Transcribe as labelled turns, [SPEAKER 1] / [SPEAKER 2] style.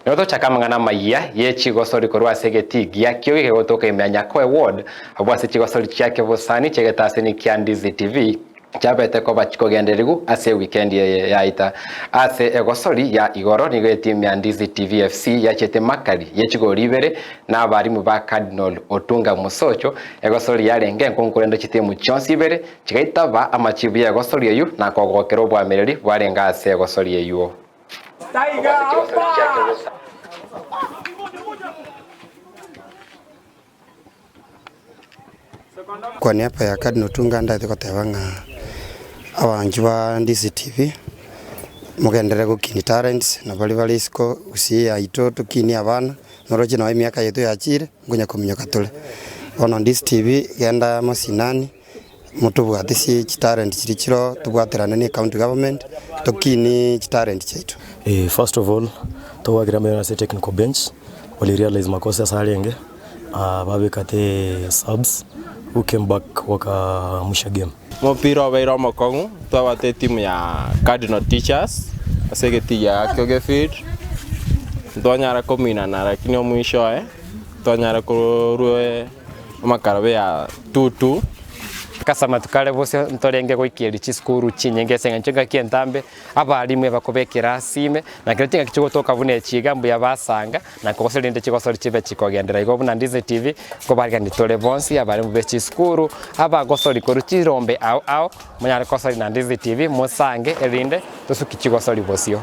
[SPEAKER 1] Noto chakamangana maiya ye chigosori korwa segeti gia kyo gegotoka imenya kwa ward abwase chigosori chake bosani chegetaseni kia Ndizi TV chabete ko bachikogenderigu ase weekend yaita ase egosori ya igoro nigo team ya Ndizi TV FC yachete makali yechigori ibere na abarimu ba Cardinal Otunga Mosocho egosori yarenge nkonkurendo chitemu chonsi ibere chigaitaba amachibu ya egosori eyu na kogokero bwamereri bwarenga ase egosori eyu.
[SPEAKER 2] Kwa niaba ya Cardinal Otunga ndathi gotebanga abanji ba Ndizi TV mugendere gukini talents na bali siko Gusii aito tukini abana noroje na miaka yetu yachire ngunya kuminyoka tole ono Ndizi TV genda masinani mutubwate si talent chirichiro tubwaterana ni county government tukini talent chaitu.
[SPEAKER 3] First of all tuwagira mena se technical bench wali realize makosa salenge babekate subs who came back waka musha game.
[SPEAKER 4] Mopiro bairo mokongu twawate timu ya Cardinal teachers asegeti ya kyoge feed twanyara komina na lakini mwisho twanyara kurue makarabe ya 2-2
[SPEAKER 1] kasama tukale bose ntorenge goikiri chiskuru chinyenge senga kientambe abalimwe bakobekera sime na kiretinga kichogotoka bune chigambu ya basanga na kogoserinde chigosori chibe chikogendera igo buna Ndizi TV ko bari kandi tole bonsi abalimu be chiskuru abagosori koruchirombe ao munyare kosori na Ndizi TV musange erinde tusuki chigosori bosio.